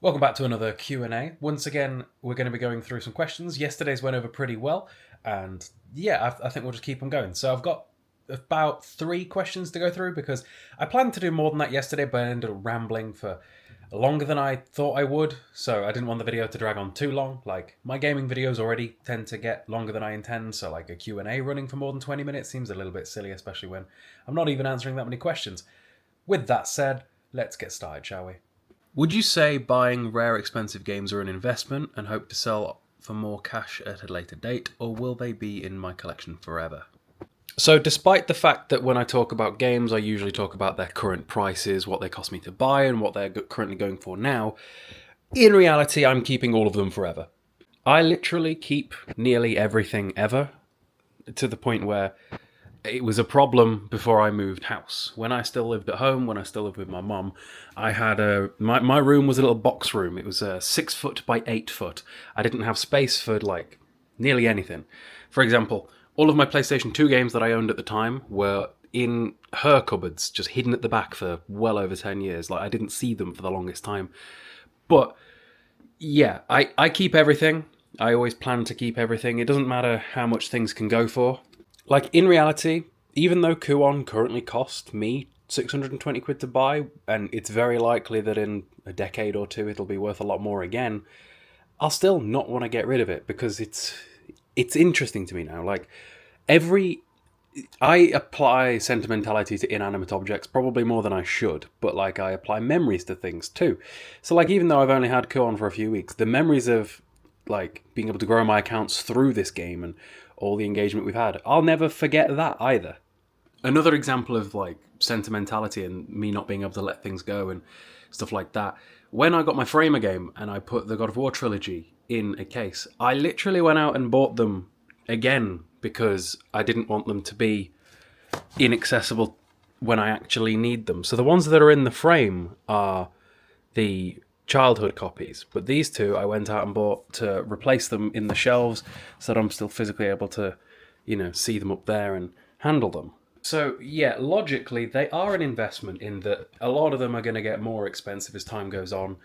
Welcome back to another Q&A. Once again, we're going to be going through some questions. Yesterday's went over pretty well, and yeah, I think we'll just keep them going. So I've got about 3 questions to go through because I planned to do more than that yesterday, but I ended up rambling for longer than I thought I would, so I didn't want the video to drag on too long. Like, my gaming videos already tend to get longer than I intend, so like a Q&A running for more than 20 minutes seems a little bit silly, especially when I'm not even answering that many questions. With that said, let's get started, shall we? Would you say buying rare, expensive games are an investment and hope to sell for more cash at a later date, or will they be in my collection forever? So, despite the fact that when I talk about games, I usually talk about their current prices, what they cost me to buy, and what they're currently going for now, in reality, I'm keeping all of them forever. I literally keep nearly everything ever, to the point where it was a problem before I moved house. When I still lived at home, when I still lived with my mum, I had my room was a little box room. It was 6 foot by 8 foot. I didn't have space for like nearly anything. For example, all of my PlayStation 2 games that I owned at the time were in her cupboards, just hidden at the back for well over 10 years. Like, I didn't see them for the longest time. But yeah, I keep everything. I always plan to keep everything. It doesn't matter how much things can go for. Like, in reality, even though Kuon currently cost me 620 quid to buy, and it's very likely that in a decade or two it'll be worth a lot more again, I'll still not want to get rid of it because it's interesting to me now. Like, I apply sentimentality to inanimate objects probably more than I should, but like, I apply memories to things too. So like, even though I've only had Kuon for a few weeks, the memories of like being able to grow my accounts through this game and all the engagement we've had, I'll never forget that either. Another example of like sentimentality and me not being able to let things go and stuff like that. When I got my Framer game and I put the God of War trilogy in a case, I literally went out and bought them again because I didn't want them to be inaccessible when I actually need them. So the ones that are in the frame are the childhood copies, but these two I went out and bought to replace them in the shelves so that I'm still physically able to, see them up there and handle them. So yeah, logically they are an investment in that a lot of them are going to get more expensive as time goes on,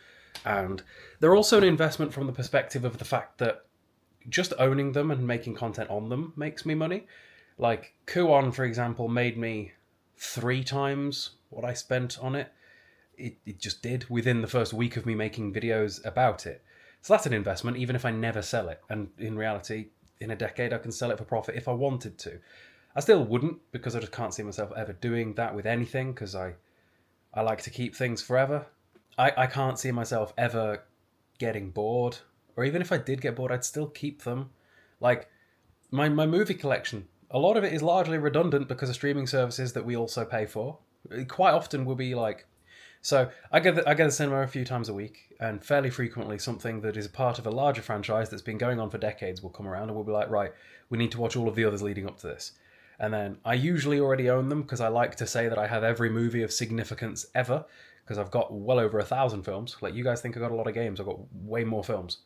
and they're also an investment from the perspective of the fact that just owning them and making content on them makes me money. Like, Kuon, for example, made me 3 times what I spent on it. It just did within the first week of me making videos about it. So that's an investment, even if I never sell it. And in reality, in a decade, I can sell it for profit if I wanted to. I still wouldn't, because I just can't see myself ever doing that with anything, because I like to keep things forever. I can't see myself ever getting bored, or even if I did get bored, I'd still keep them. Like, my movie collection, a lot of it is largely redundant because of streaming services that we also pay for. It quite often will be like, so I go to the cinema a few times a week, and fairly frequently something that is part of a larger franchise that's been going on for decades will come around and we'll be like, right, we need to watch all of the others leading up to this. And then I usually already own them because I like to say that I have every movie of significance ever, because I've got well over 1,000 films. Like, you guys think I've got a lot of games, I've got way more films.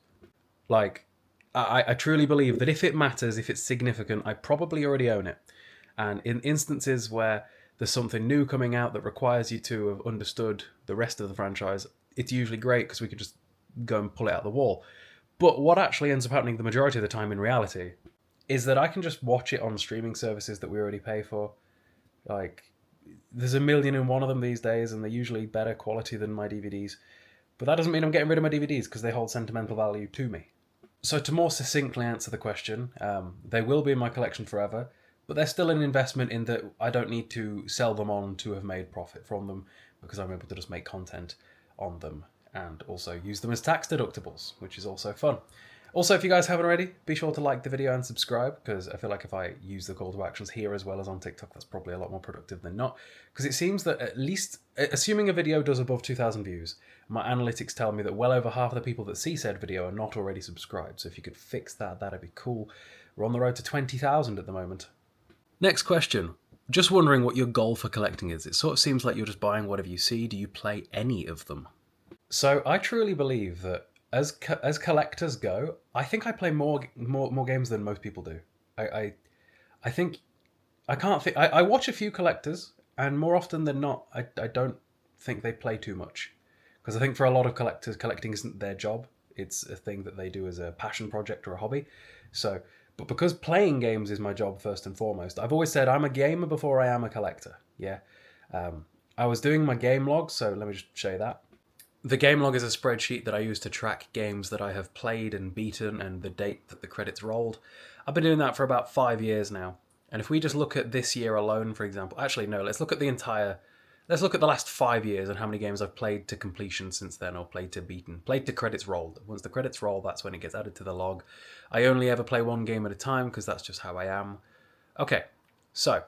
Like, I truly believe that if it matters, if it's significant, I probably already own it. And in instances where there's something new coming out that requires you to have understood the rest of the franchise, it's usually great because we can just go and pull it out of the wall. But what actually ends up happening the majority of the time in reality is that I can just watch it on streaming services that we already pay for. Like, there's a million and one of them these days, and they're usually better quality than my DVDs. But that doesn't mean I'm getting rid of my DVDs because they hold sentimental value to me. So to more succinctly answer the question, they will be in my collection forever, but they're still an investment in that I don't need to sell them on to have made profit from them, because I'm able to just make content on them and also use them as tax deductibles, which is also fun. Also, if you guys haven't already, be sure to like the video and subscribe, because I feel like if I use the call to actions here as well as on TikTok, that's probably a lot more productive than not. Because it seems that, at least, assuming a video does above 2,000 views, my analytics tell me that well over half of the people that see said video are not already subscribed. So if you could fix that, that'd be cool. We're on the road to 20,000 at the moment. Next question. Just wondering what your goal for collecting is. It sort of seems like you're just buying whatever you see. Do you play any of them? So I truly believe that as collectors go, I think I play more games than most people do. I think I can't think. I watch a few collectors, and more often than not, I don't think they play too much. Because I think for a lot of collectors, collecting isn't their job. It's a thing that they do as a passion project or a hobby. So, but because playing games is my job first and foremost, I've always said I'm a gamer before I am a collector. Yeah. I was doing my game log, so let me just show you that. The gamelog is a spreadsheet that I use to track games that I have played and beaten and the date that the credits rolled. I've been doing that for about 5 years now. And if we just look at this year alone, for example, actually no, let's look at the last 5 years and how many games I've played to completion since then, or played to beaten. Played to credits rolled. Once the credits roll, that's when it gets added to the log. I only ever play one game at a time because that's just how I am. Okay, so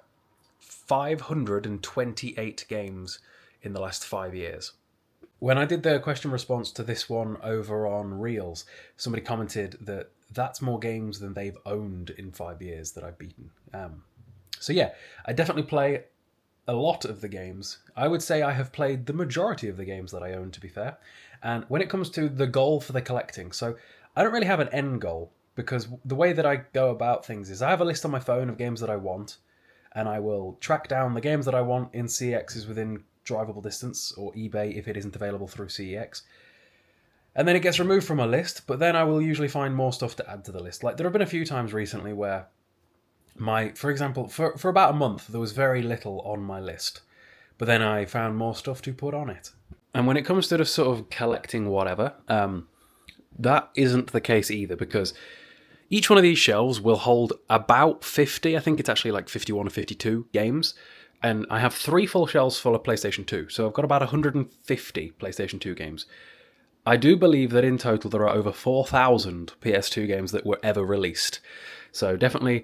528 games in the last 5 years. When I did the question response to this one over on Reels, somebody commented that that's more games than they've owned in 5 years that I've beaten. So yeah, I definitely play a lot of the games. I would say I have played the majority of the games that I own, to be fair. And when it comes to the goal for the collecting, so I don't really have an end goal, because the way that I go about things is I have a list on my phone of games that I want, and I will track down the games that I want in CEXs within drivable distance, or eBay if it isn't available through CEX. And then it gets removed from a list, but then I will usually find more stuff to add to the list. Like, there have been a few times recently where for example, for about a month, there was very little on my list, but then I found more stuff to put on it. And when it comes to just sort of collecting whatever, that isn't the case either, because each one of these shelves will hold about 50, I think it's actually like 51 or 52 games, and I have 3 full shelves full of PlayStation 2, so I've got about 150 PlayStation 2 games. I do believe that in total there are over 4,000 PS2 games that were ever released. So definitely,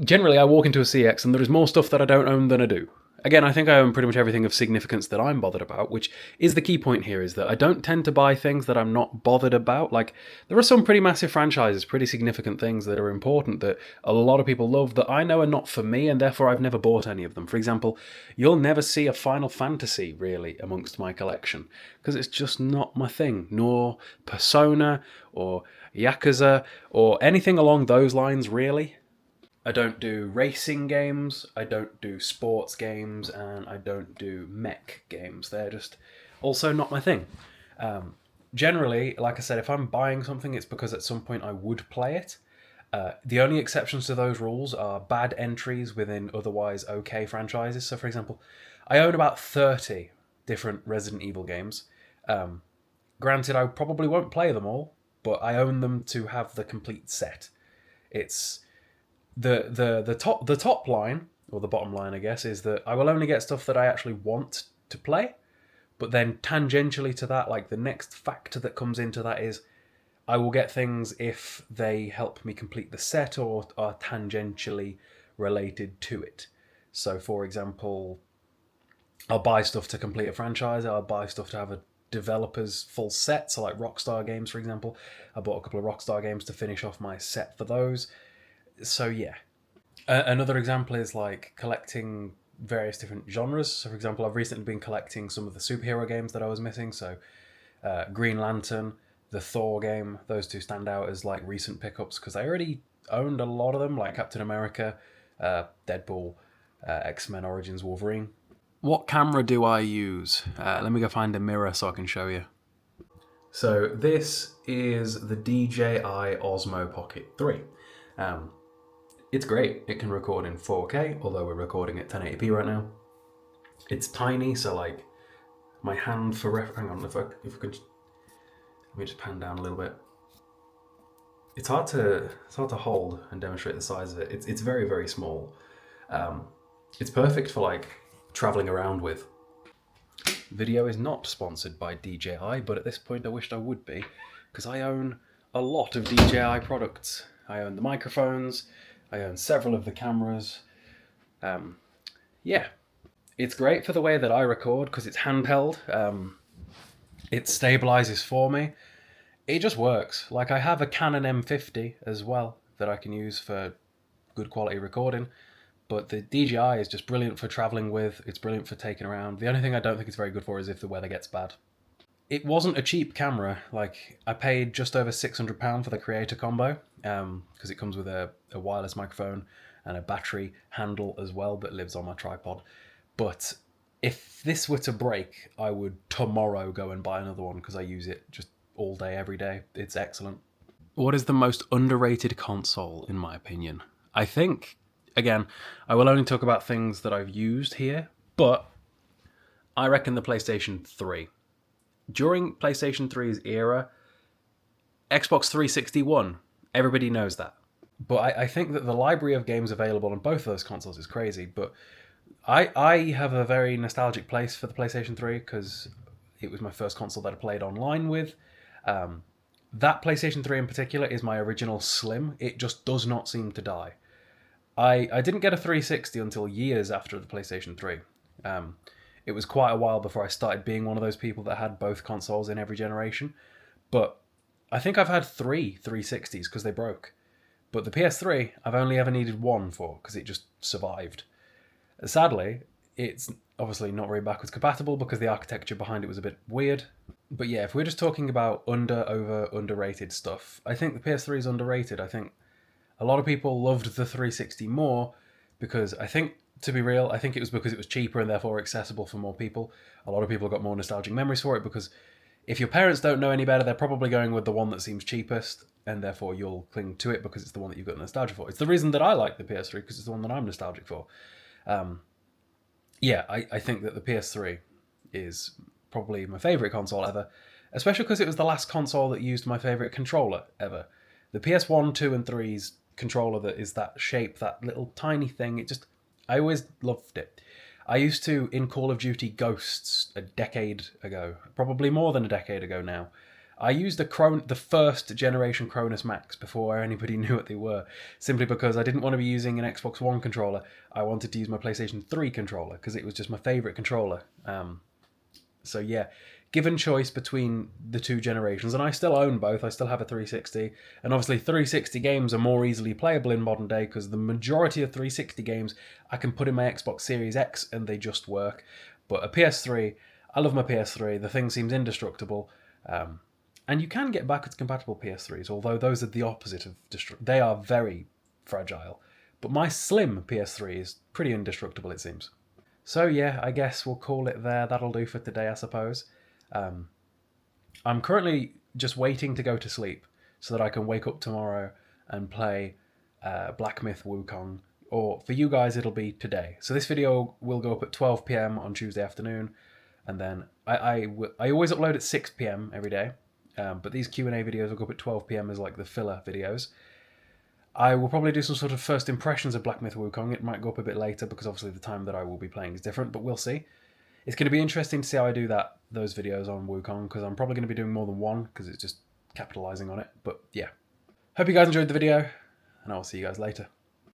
generally I walk into a CX and there is more stuff that I don't own than I do. Again, I think I own pretty much everything of significance that I'm bothered about, which is the key point here, is that I don't tend to buy things that I'm not bothered about. Like, there are some pretty massive franchises, pretty significant things that are important that a lot of people love that I know are not for me, and therefore I've never bought any of them. For example, you'll never see a Final Fantasy, really, amongst my collection, because it's just not my thing, nor Persona, or Yakuza, or anything along those lines, really. I don't do racing games, I don't do sports games, and I don't do mech games. They're just also not my thing. Generally, like I said, if I'm buying something, it's because at some point I would play it. The only exceptions to those rules are bad entries within otherwise okay franchises. So, for example, I own about 30 different Resident Evil games. Granted, I probably won't play them all, but I own them to have the complete set. It's the top line, or the bottom line, I guess, is that I will only get stuff that I actually want to play. But then tangentially to that, like the next factor that comes into that is I will get things if they help me complete the set or are tangentially related to it. So, for example, I'll buy stuff to complete a franchise. I'll buy stuff to have a developer's full set. So, like Rockstar games, for example. I bought a couple of Rockstar games to finish off my set for those. So yeah. Another example is like collecting various different genres. So for example, I've recently been collecting some of the superhero games that I was missing. So Green Lantern, the Thor game, those two stand out as like recent pickups because I already owned a lot of them, like Captain America, Deadpool, X-Men Origins Wolverine. What camera do I use? Let me go find a mirror so I can show you. So this is the DJI Osmo Pocket 3. It's great. It can record in 4K, although we're recording at 1080p right now. It's tiny, so like my hand for hang on, if I could, let me just pan down a little bit. It's hard to hold and demonstrate the size of it. It's very, very small. It's perfect for like traveling around with. Video is not sponsored by DJI, but at this point I wished I would be, because I own a lot of DJI products. I own the microphones, I own several of the cameras. Yeah, it's great for the way that I record because it's handheld. It stabilizes for me. It just works. Like I have a Canon M50 as well that I can use for good quality recording. But the DJI is just brilliant for traveling with. It's brilliant for taking around. The only thing I don't think it's very good for is if the weather gets bad. It wasn't a cheap camera. Like I paid just over £600 for the Creator combo because it comes with a wireless microphone and a battery handle as well that lives on my tripod. But If this were to break, I would tomorrow go and buy another one because I use it just all day, every day. It's excellent. What is the most underrated console, in my opinion? I think, again, I will only talk about things that I've used here, but I reckon the PlayStation 3. During PlayStation 3's era, Xbox 360 won. Everybody knows that. But I think that the library of games available on both of those consoles is crazy. But I have a very nostalgic place for the PlayStation 3 because it was my first console that I played online with. That PlayStation 3 in particular is my original Slim. It just does not seem to die. I didn't get a 360 until years after the PlayStation 3. It was quite a while before I started being one of those people that had both consoles in every generation. But I think I've had 360s because they broke. But the PS3, I've only ever needed one for because it just survived. Sadly, it's obviously not very backwards compatible because the architecture behind it was a bit weird. But yeah, if we're just talking about underrated stuff, I think the PS3 is underrated. I think a lot of people loved the 360 more because I think, to be real, I think it was because it was cheaper and therefore accessible for more people. A lot of people got more nostalgic memories for it because if your parents don't know any better, they're probably going with the one that seems cheapest, and therefore you'll cling to it because it's the one that you've got nostalgia for. It's the reason that I like the PS3 because it's the one that I'm nostalgic for. I think that the PS3 is probably my favourite console ever, especially because it was the last console that used my favourite controller ever. The PS1, 2 and 3's controller that is that shape, that little tiny thing, I always loved it. I used to, in Call of Duty Ghosts a decade ago, probably more than a decade ago now, I used the first generation Cronus Max before anybody knew what they were, simply because I didn't want to be using an Xbox One controller. I wanted to use my PlayStation 3 controller because it was just my favourite controller. So yeah, given choice between the two generations, and I still own both, I still have a 360, and obviously 360 games are more easily playable in modern day because the majority of 360 games I can put in my Xbox Series X and they just work. But a PS3, I love my PS3, the thing seems indestructible. And you can get backwards compatible PS3s, although those are the opposite of they are very fragile. But my slim PS3 is pretty indestructible, it seems. So yeah, I guess we'll call it there. That'll do for today, I suppose. I'm currently just waiting to go to sleep so that I can wake up tomorrow and play Black Myth Wukong. Or for you guys, it'll be today. So this video will go up at 12 p.m. on Tuesday afternoon. And then I always upload at 6 p.m. every day. But these Q&A videos will go up at 12 p.m. as like the filler videos. I will probably do some sort of first impressions of Black Myth Wukong. It might go up a bit later because obviously the time that I will be playing is different, but we'll see. It's going to be interesting to see how I do those videos on Wukong because I'm probably going to be doing more than one because it's just capitalizing on it. But yeah. Hope you guys enjoyed the video and I'll see you guys later.